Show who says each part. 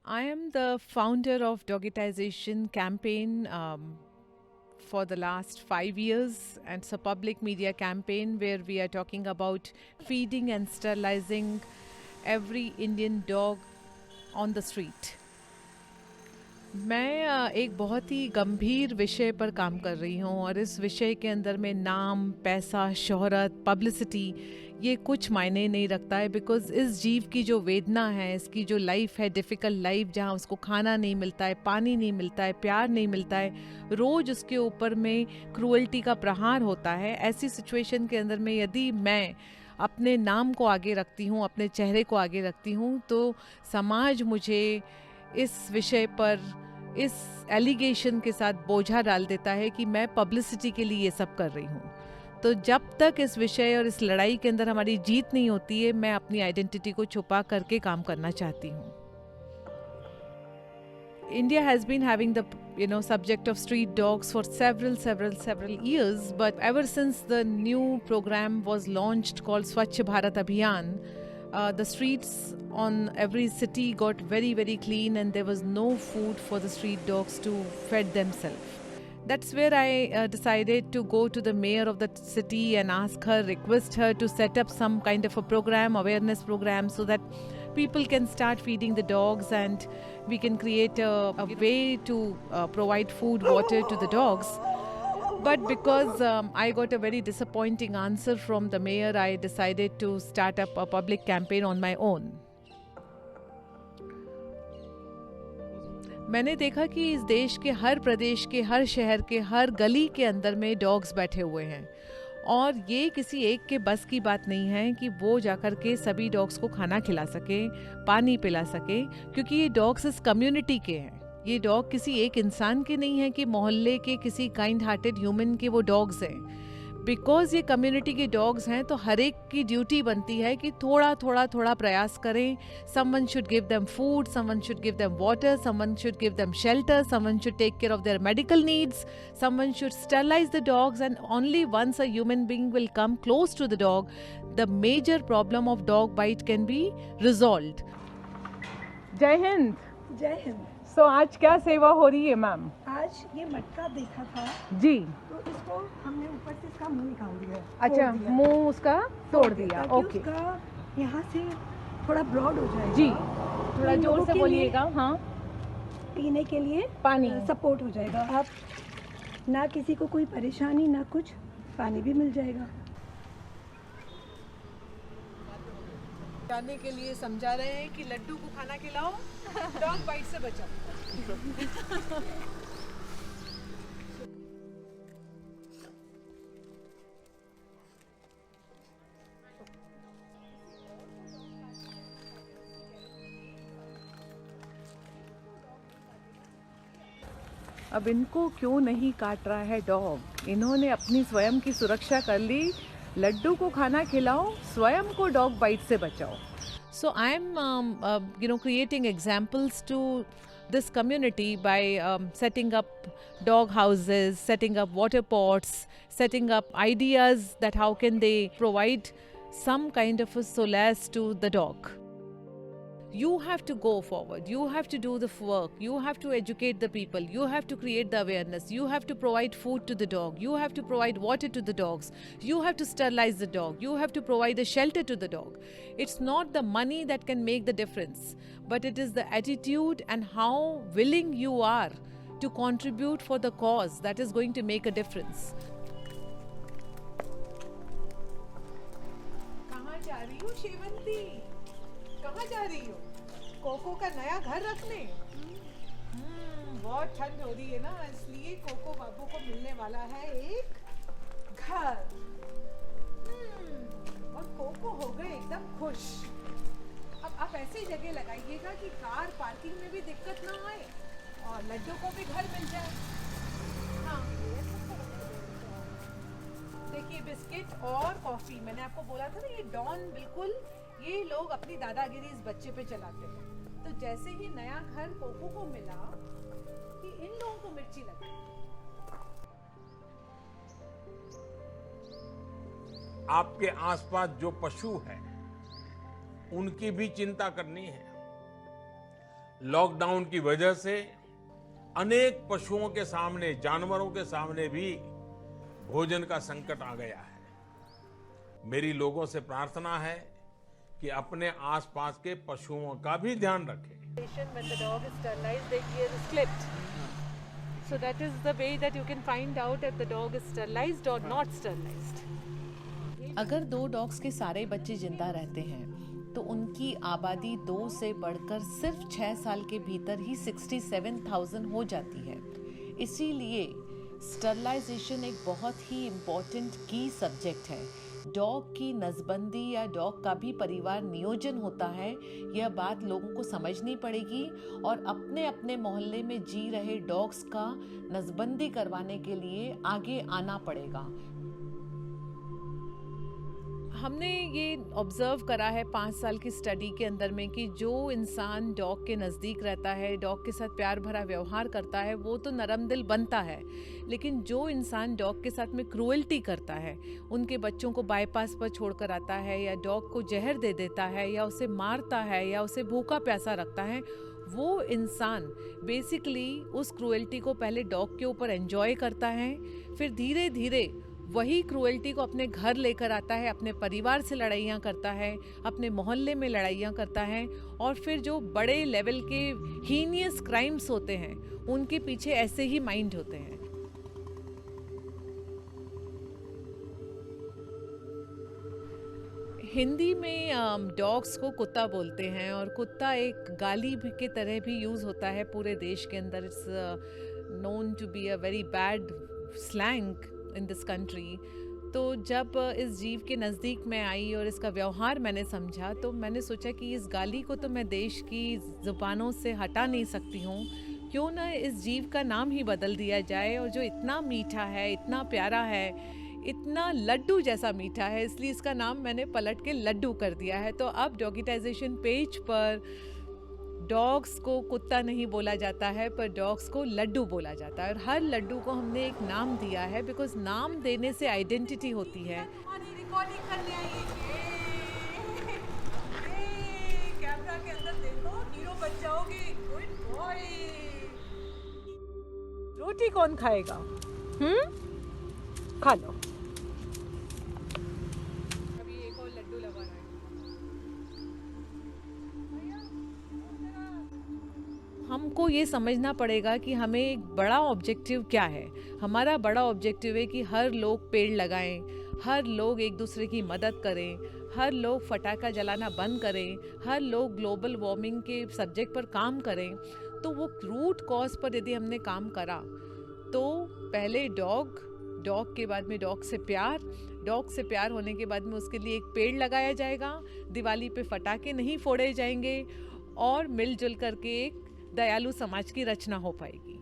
Speaker 1: I am the founder of Dogitization campaign for the last 5 years, and it's a public media campaign where we are talking about feeding and sterilizing every Indian dog on the street. मैं एक बहुत ही गंभीर विषय पर काम कर रही हूँ और इस विषय के अंदर में नाम, पैसा, शोहरत, पब्लिसिटी ये कुछ मायने नहीं रखता है। बिकॉज़ इस जीव की जो वेदना है, इसकी जो लाइफ है, डिफ़िकल्ट लाइफ, जहाँ उसको खाना नहीं मिलता है, पानी नहीं मिलता है, प्यार नहीं मिलता है, रोज़ उसके ऊपर में क्रूअल्टी का प्रहार होता है, ऐसी सिचुएशन के अंदर में यदि मैं अपने नाम को आगे रखती हूँ, अपने चेहरे को आगे रखती हूँ, तो समाज मुझे इस विषय पर इस एलिगेशन के साथ बोझा डाल देता है कि मैं पब्लिसिटी के लिए ये सब कर रही हूँ। तो जब तक इस विषय और इस लड़ाई के अंदर हमारी जीत नहीं होती है, मैं अपनी आइडेंटिटी को छुपा करके काम करना चाहती हूँ। India has been having the subject of street dogs for several years, but ever since the new program was launched called Swachh Bharat Abhiyan, the streets on every city got very clean, and there was no food for the street dogs to feed themselves. That's where I decided to go to the mayor of the city and request her to set up some kind of a program, awareness program, so that people can start feeding the dogs, and we can create a way to provide food, water to the dogs. But because I got a very disappointing answer from the mayor, I decided to start up a public campaign on my own. मैंने देखा कि इस देश के हर प्रदेश के हर शहर के हर गली के अंदर में डॉग्स बैठे हुए हैं, और ये किसी एक के बस की बात नहीं है कि वो जाकर के सभी डॉग्स को खाना खिला सके, पानी पिला सके, क्योंकि ये डॉग्स इस कम्युनिटी के हैं। ये डॉग किसी एक इंसान के नहीं है कि मोहल्ले के किसी काइंड हार्टेड ह्यूमन के वो डॉग्स हैं। बिकॉज ये कम्युनिटी के डॉग्स हैं, तो हर एक की ड्यूटी बनती है कि थोड़ा प्रयास करें। Someone should give them food, someone should give them water, someone should give them shelter, someone should take care of their medical needs, someone should sterilize the dogs, and only once a human being will come close to the dog, the major problem of dog bite can be resolved. जय हिंद।
Speaker 2: जय हिंद।
Speaker 1: सो आज क्या सेवा हो रही है ma'am?
Speaker 2: आज ये मटका देखा था
Speaker 1: जी,
Speaker 2: तो इसको हमने ऊपर से इसका मुंह निकाल दिया।
Speaker 1: अच्छा, मुंह उसका तोड़ दिया। ओके,
Speaker 2: उसका यहाँ से थोड़ा ब्रॉड हो जाएगा।
Speaker 1: जी, थोड़ा जोर से बोलिएगा। हाँ,
Speaker 2: पीने के लिए
Speaker 1: पानी
Speaker 2: सपोर्ट हो जाएगा। आप ना किसी को कोई परेशानी ना कुछ, पानी भी मिल जाएगा।
Speaker 1: जाने के लिए समझा रहे हैं कि लड्डू को खाना खिलाओ, डॉग बाइट से बचाओ। अब इनको क्यों नहीं काट रहा है डॉग? इन्होंने अपनी स्वयं की सुरक्षा कर ली। लड्डू को खाना खिलाओ, स्वयं को डॉग बाइट से बचाओ। So I'm creating examples to this community by setting up dog houses, setting up water pots, setting up ideas that how can they provide some kind of a solace to the dog. You have to go forward. You have to do the work. You have to educate the people. You have to create the awareness. You have to provide food to the dog. You have to provide water to the dogs. You have to sterilize the dog. You have to provide a shelter to the dog. It's not the money that can make the difference, but it is the attitude and how willing you are to contribute for the cause that is going to make a difference. कहाँ जा रही हो शेवंती? कहाँ जा रही हो? Cocoa का नया घर रखने? बहुत ठंड हो रही है ना, इसलिए कोको बाबू को मिलने वाला है एक घर। और कोको हो गए एकदम खुश। अब आप ऐसी जगह लगाइएगा कि कार पार्किंग में भी दिक्कत ना आए और लड्डू को भी घर मिल जाए। हाँ, देखिए, बिस्किट और कॉफी, मैंने आपको बोला था ना, ये डॉन बिल्कुल ये लोग अपनी दादागिरी इस बच्चे पे चलाते हैं। तो जैसे ही नया घर कोको को मिला कि इन लोगों को मिर्ची लगी।
Speaker 3: आपके आसपास जो पशु हैं उनकी भी चिंता करनी है। लॉकडाउन की वजह से अनेक पशुओं के सामने, जानवरों के सामने भी भोजन का संकट आ गया है। मेरी लोगों से प्रार्थना है कि अपने आसपास के पशुओं का भी ध्यान रखें।
Speaker 1: When the dog is sterilized, the ear is clipped. So that is the way that you can find out if the dog is sterilized or not sterilized. अगर 2 डॉग्स के सारे बच्चे जिंदा रहते हैं तो उनकी आबादी 2 से बढ़कर सिर्फ 6 साल के भीतर ही 67,000 हो जाती है। इसीलिए स्टरलाइजेशन एक बहुत ही इम्पोर्टेंट की सब्जेक्ट है। डॉग की नसबंदी या डॉग का भी परिवार नियोजन होता है, यह बात लोगों को समझनी पड़ेगी और अपने अपने मोहल्ले में जी रहे डॉग्स का नसबंदी करवाने के लिए आगे आना पड़ेगा। हमने ये ऑब्ज़र्व करा है 5 साल की स्टडी के अंदर में कि जो इंसान डॉग के नज़दीक रहता है, डॉग के साथ प्यार भरा व्यवहार करता है, वो तो नरम दिल बनता है, लेकिन जो इंसान डॉग के साथ में क्रूएल्टी करता है, उनके बच्चों को बाईपास पर छोड़कर आता है या डॉग को जहर दे देता है या उसे मारता है या उसे भूखा प्यासा रखता है, वो इंसान बेसिकली उस क्रूएल्टी को पहले डॉग के ऊपर एंजॉय करता है, फिर धीरे धीरे वही क्रूएल्टी को अपने घर लेकर आता है, अपने परिवार से लड़ाइयाँ करता है, अपने मोहल्ले में लड़ाइयाँ करता है और फिर जो बड़े लेवल के हीनियस क्राइम्स होते हैं उनके पीछे ऐसे ही माइंड होते हैं। हिंदी में डॉग्स को कुत्ता बोलते हैं और कुत्ता एक गाली भी के तरह भी यूज़ होता है पूरे देश के अंदर। It's known to be a very bad slang in this country. तो जब इस जीव के नज़दीक मैं आई और इसका व्यवहार मैंने समझा तो मैंने सोचा कि इस गाली को तो मैं देश की ज़ुबानों से हटा नहीं सकती हूँ, क्यों ना इस जीव का नाम ही बदल दिया जाए। और जो इतना मीठा है, इतना प्यारा है, इतना लड्डू जैसा मीठा है, इसलिए इसका नाम मैंने पलट के लड्डू कर दिया है। तो अब डॉगिटाइजेशन पेज पर डॉग्स को कुत्ता नहीं बोला जाता है पर डॉग्स को लड्डू बोला जाता है और हर लड्डू को हमने एक नाम दिया है बिकॉज नाम देने से आइडेंटिटी होती है।
Speaker 4: रिकॉर्डिंग करने आई कैमरा के अंदर देखो, हीरो बन जाओगे। Good boy.
Speaker 1: रोटी कौन खाएगा? खा लो। अभी एक और लड्डू लगा रहा है। हमको ये समझना पड़ेगा कि हमें एक बड़ा ऑब्जेक्टिव क्या है। हमारा बड़ा ऑब्जेक्टिव है कि हर लोग पेड़ लगाएं, हर लोग एक दूसरे की मदद करें, हर लोग फटाखा जलाना बंद करें, हर लोग ग्लोबल वार्मिंग के सब्जेक्ट पर काम करें। तो वो रूट कॉज पर यदि हमने काम करा तो पहले डॉग के बाद में डॉग से प्यार होने के बाद में उसके लिए एक पेड़ लगाया जाएगा, दिवाली पे फटाके नहीं फोड़े जाएंगे और मिलजुल करके एक दयालु समाज की रचना हो पाएगी।